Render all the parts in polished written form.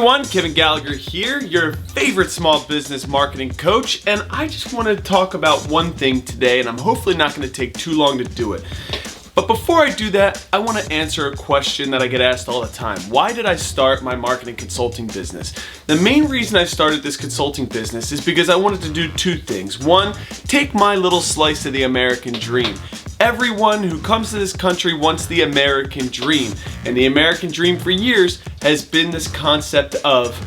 everyone, Kevin Gallagher here, your favorite small business marketing coach, and I just want to talk about one thing today, and I'm hopefully not going to take too long to do it. But before I do that, I want to answer a question that I get asked all the time. Why did I start my marketing consulting business? The main reason I started this consulting business is because I wanted to do two things. One, take my little slice of the American dream. Everyone who comes to this country wants the American dream. And the American dream for years has been this concept of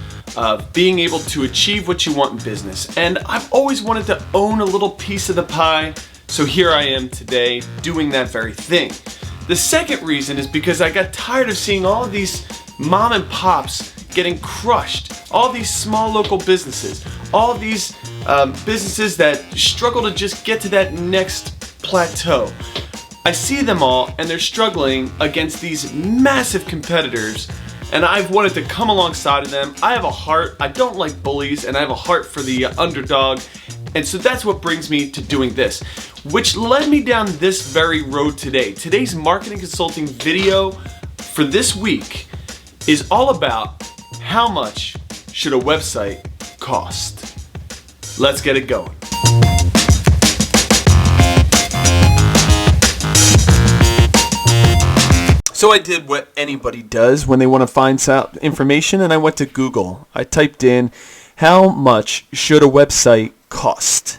being able to achieve what you want in business. And I've always wanted to own a little piece of the pie. So here I am today doing that very thing. The second reason is because I got tired of seeing all of these mom and pops getting crushed. All these small local businesses. All of these businesses that struggle to just get to that next plateau. I see them all and they're struggling against these massive competitors, and I've wanted to come alongside of them. I have a heart, I don't like bullies, and I have a heart for the underdog, and so that's what brings me to doing this, which led me down this very road today. Today's marketing consulting video for this week is all about how much should a website cost. Let's get it going. So I did what anybody does when they want to find out information, and I went to Google. I typed in, how much should a website cost?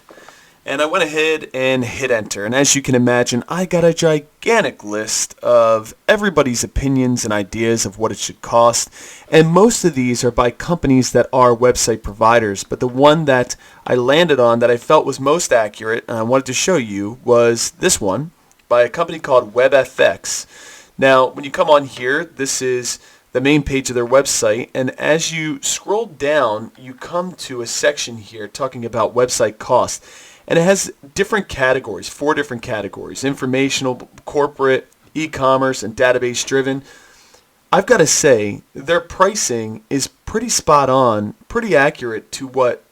And I went ahead and hit enter. And as you can imagine, I got a gigantic list of everybody's opinions and ideas of what it should cost. And most of these are by companies that are website providers. But the one that I landed on that I felt was most accurate, and I wanted to show you, was this one by a company called WebFX. Now, when you come on here, this is the main page of their website, and as you scroll down, you come to a section here talking about website cost, and it has different categories, 4 different categories: informational, corporate, e-commerce, and database driven. I've got to say, their pricing is pretty spot on, pretty accurate to what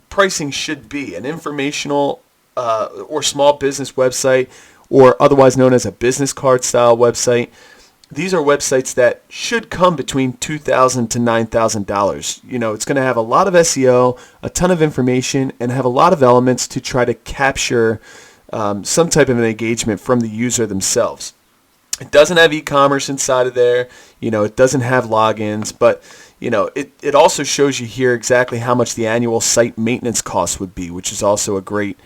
pricing should be. An informational or small business website, or otherwise known as a business card style website. These are websites that should come between $2,000 to $9,000. You know, it's going to have a lot of SEO, a ton of information, and have a lot of elements to try to capture some type of an engagement from the user themselves. It doesn't have e-commerce inside of there. You know, it doesn't have logins, but you know, it also shows you here exactly how much the annual site maintenance cost would be, which is also a great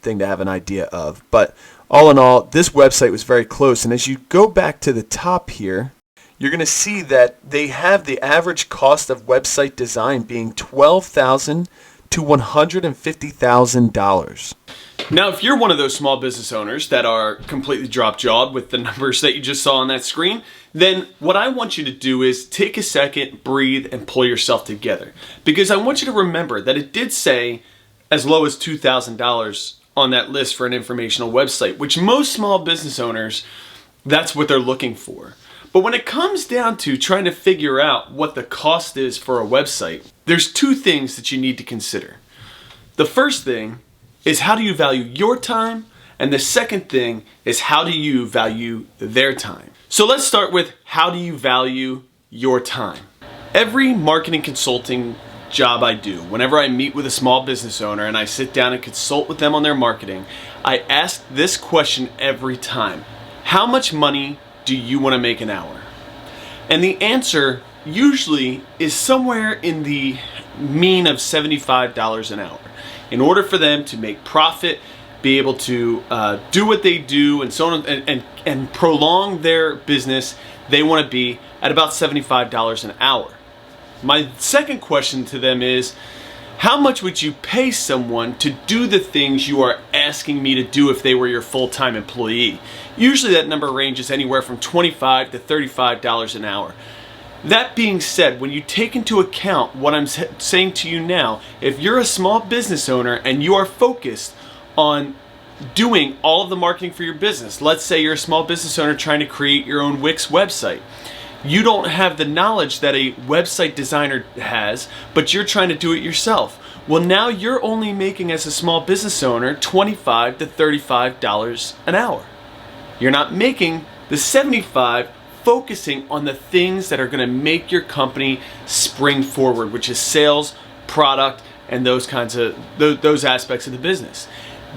thing to have an idea of. But all in all, this website was very close, and as you go back to the top here, you're going to see that they have the average cost of website design being $12,000 to $150,000. Now, if you're one of those small business owners that are completely drop-jawed with the numbers that you just saw on that screen, then what I want you to do is take a second, breathe, and pull yourself together. Because I want you to remember that it did say as low as $2,000 on that list for an informational website, which most small business owners, that's what they're looking for. But when it comes down to trying to figure out what the cost is for a website, there's 2 things that you need to consider. The first thing is, how do you value your time? And the second thing is, how do you value their time? So let's start with, how do you value your time? Every marketing consulting job I do, whenever I meet with a small business owner and I sit down and consult with them on their marketing, I ask this question every time: how much money do you want to make an hour? And the answer usually is somewhere in the mean of $75 an hour. In order for them to make profit, be able to do what they do, and so on, and prolong their business, they want to be at about $75 an hour. My second question to them is, how much would you pay someone to do the things you are asking me to do if they were your full-time employee? Usually that number ranges anywhere from $25 to $35 an hour. That being said, when you take into account what I'm saying to you now, if you're a small business owner and you are focused on doing all of the marketing for your business, let's say you're a small business owner trying to create your own Wix website. You don't have the knowledge that a website designer has, but you're trying to do it yourself. Well, now you're only making, as a small business owner, $25 to $35 an hour. You're not making the $75 focusing on the things that are going to make your company spring forward, which is sales, product, and those kinds of those aspects of the business.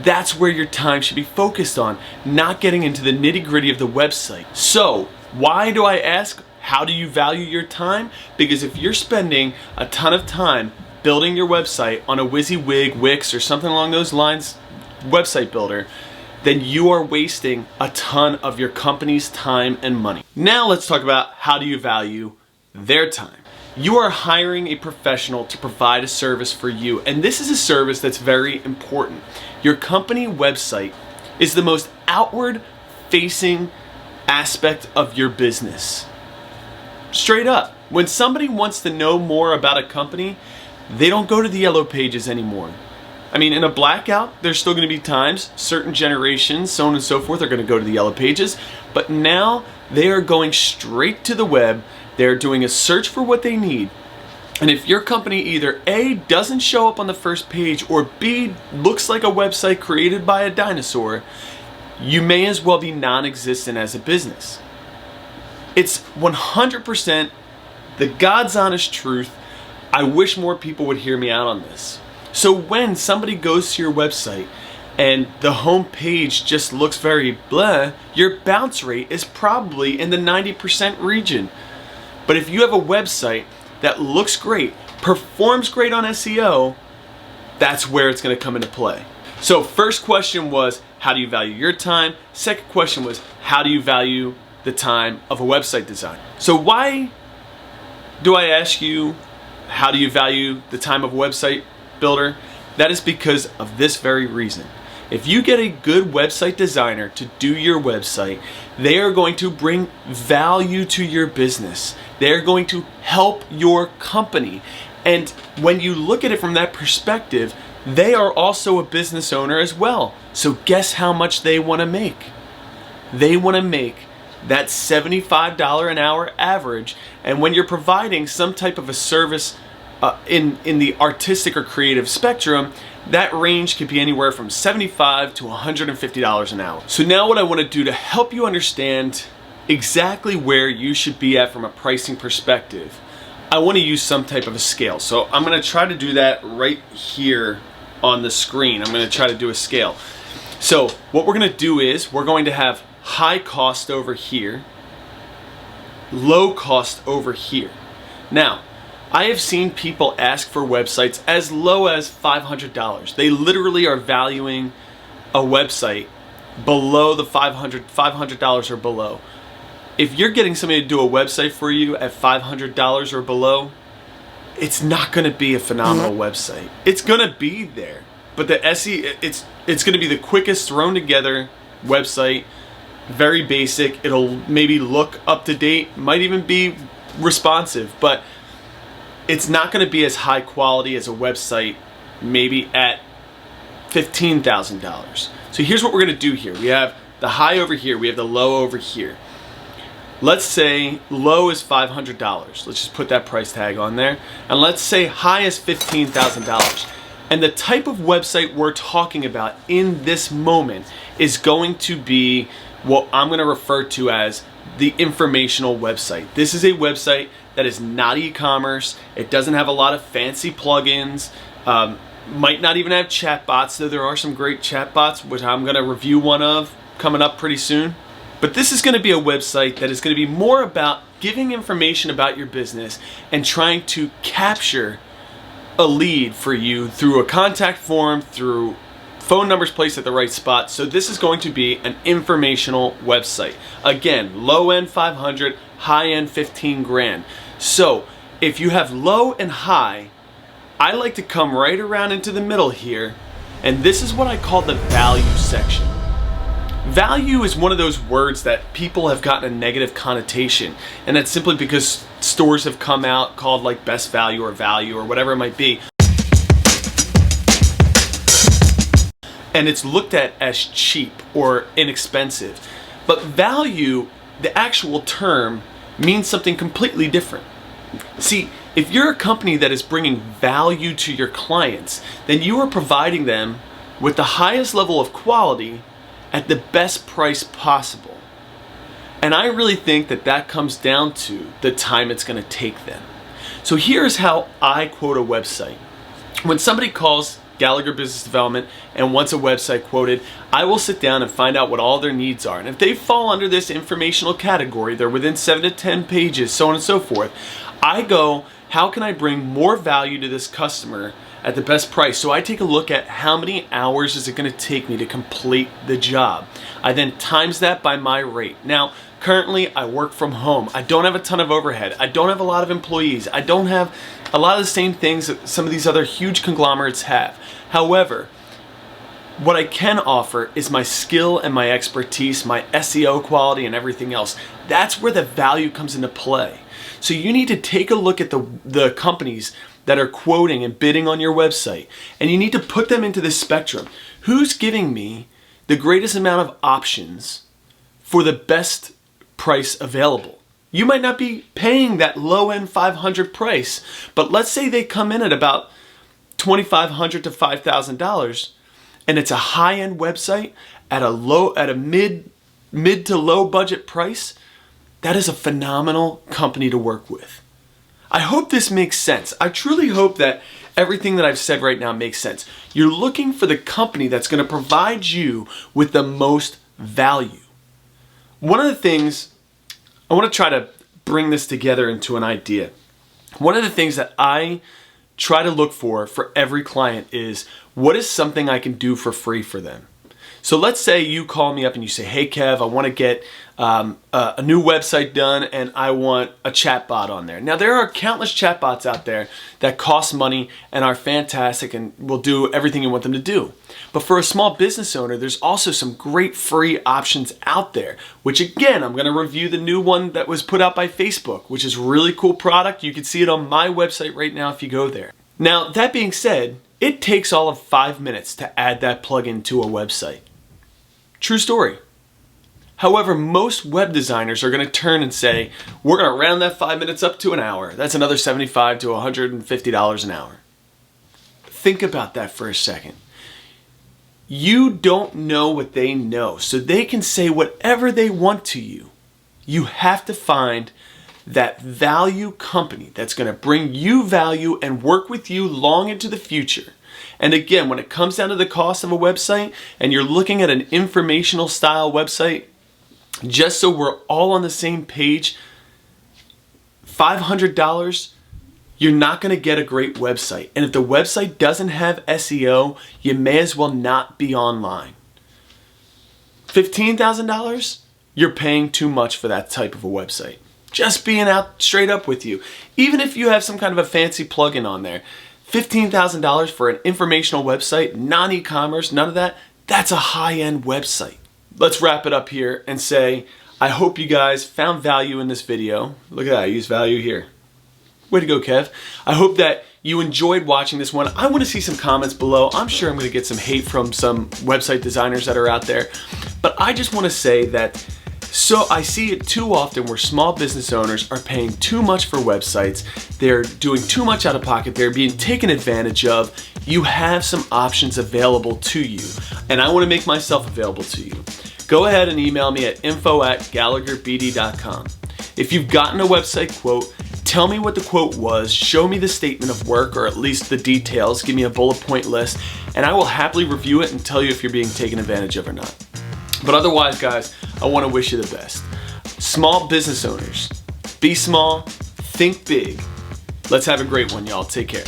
That's where your time should be focused on, not getting into the nitty-gritty of the website. So, why do I ask, how do you value your time? Because if you're spending a ton of time building your website on a WYSIWYG, Wix, or something along those lines, website builder, then you are wasting a ton of your company's time and money. Now let's talk about how do you value their time. You are hiring a professional to provide a service for you, and this is a service that's very important. Your company website is the most outward facing aspect of your business. Straight up. When somebody wants to know more about a company, they don't go to the yellow pages anymore. I mean, in a blackout, there's still going to be times, certain generations, so on and so forth, are going to go to the yellow pages, but now they are going straight to the web. They're doing a search for what they need. And if your company either A, doesn't show up on the first page, or B, looks like a website created by a dinosaur, you may as well be non-existent as a business. It's 100% the God's honest truth. I wish more people would hear me out on this. So when somebody goes to your website and the home page just looks very blah, your bounce rate is probably in the 90% region. But if you have a website that looks great, performs great on SEO, that's where it's going to come into play. So first question was, how do you value your time? Second question was, how do you value the time of a website designer? So why do I ask you, how do you value the time of a website builder? That is because of this very reason. If you get a good website designer to do your website, they are going to bring value to your business. They're going to help your company. And when you look at it from that perspective, they are also a business owner as well. So guess how much they want to make? They want to make that $75 an hour average. And when you're providing some type of a service in the artistic or creative spectrum, that range could be anywhere from $75 to $150 an hour. So now what I want to do to help you understand exactly where you should be at from a pricing perspective, I want to use some type of a scale. So I'm going to try to do that right here on the screen. I'm going to try to do a scale. So what we're going to do is we're going to have high cost over here, low cost over here. Now, I have seen people ask for websites as low as $500. They literally are valuing a website below the $500 or below. If you're getting somebody to do a website for you at $500 or below, it's not going to be a phenomenal website. It's going to be there, but the SEO, it's going to be the quickest thrown together website, very basic. It'll maybe look up to date, might even be responsive, but it's not going to be as high quality as a website maybe at $15,000. So here's what we're going to do here. We have the high over here. We have the low over here. Let's say low is $500. Let's just put that price tag on there. And let's say high is $15,000. And the type of website we're talking about in this moment is going to be what I'm going to refer to as the informational website. This is a website that is not e-commerce. It doesn't have a lot of fancy plugins. Might not even have chatbots, though there are some great chatbots, which I'm going to review one of coming up pretty soon. But this is going to be a website that is going to be more about giving information about your business and trying to capture a lead for you through a contact form, through phone numbers placed at the right spot. So this is going to be an informational website. Again, low end 500, high end 15 grand. So if you have low and high, I like to come right around into the middle here, and this is what I call the value section. Value is one of those words that people have gotten a negative connotation, and that's simply because stores have come out called like best value or whatever it might be. And it's looked at as cheap or inexpensive. But value, the actual term, means something completely different. See, if you're a company that is bringing value to your clients, then you are providing them with the highest level of quality at the best price possible. And I really think that that comes down to the time it's going to take them. So here's how I quote a website. When somebody calls Gallagher Business Development and wants a website quoted, I will sit down and find out what all their needs are. And if they fall under this informational category, they're within 7 to 10 pages, so on and so forth, I go, how can I bring more value to this customer at the best price? So I take a look at how many hours is it going to take me to complete the job. I then times that by my rate. Now, currently I work from home. I don't have a ton of overhead. I don't have a lot of employees. I don't have a lot of the same things that some of these other huge conglomerates have. However, what I can offer is my skill and my expertise, my SEO quality and everything else. That's where the value comes into play. So you need to take a look at the companies that are quoting and bidding on your website, and you need to put them into this spectrum. Who's giving me the greatest amount of options for the best price available? You might not be paying that low-end $500 price, but let's say they come in at about $2,500 to $5,000, and it's a high-end website at a mid to low budget price. That is a phenomenal company to work with. I hope this makes sense. I truly hope that everything that I've said right now makes sense. You're looking for the company that's going to provide you with the most value. One of the things, I want to try to bring this together into an idea. One of the things that I try to look for every client is, what is something I can do for free for them? So let's say you call me up and you say, hey Kev, I want to get a new website done and I want a chatbot on there. Now there are countless chatbots out there that cost money and are fantastic and will do everything you want them to do. But for a small business owner, there's also some great free options out there, which again, I'm going to review the new one that was put out by Facebook, which is a really cool product. You can see it on my website right now if you go there. Now, that being said, it takes all of 5 minutes to add that plugin to a website. True story. However, most web designers are going to turn and say, we're going to round that 5 minutes up to an hour. That's another $75 to $150 an hour. Think about that for a second. You don't know what they know, so they can say whatever they want to you. You have to find that value company that's going to bring you value and work with you long into the future. And again, when it comes down to the cost of a website and you're looking at an informational style website, just so we're all on the same page, $500, you're not going to get a great website. And if the website doesn't have SEO, you may as well not be online. $15,000, you're paying too much for that type of a website. Just being out straight up with you. Even if you have some kind of a fancy plugin on there, $15,000 for an informational website, non-e-commerce, none of that, that's a high-end website. Let's wrap it up here and say, I hope you guys found value in this video. Look at that, I use value here. Way to go, Kev. I hope that you enjoyed watching this one. I want to see some comments below. I'm sure I'm going to get some hate from some website designers that are out there. But I just want to say that I see it too often where small business owners are paying too much for websites. They're doing too much out of pocket. They're being taken advantage of. You have some options available to you, and I want to make myself available to you. Go ahead and email me at info@gallagherbd.com. If you've gotten a website quote, tell me what the quote was, show me the statement of work or at least the details, give me a bullet point list, and I will happily review it and tell you if you're being taken advantage of or not. But otherwise, guys, I want to wish you the best. Small business owners, be small, think big. Let's have a great one, y'all. Take care.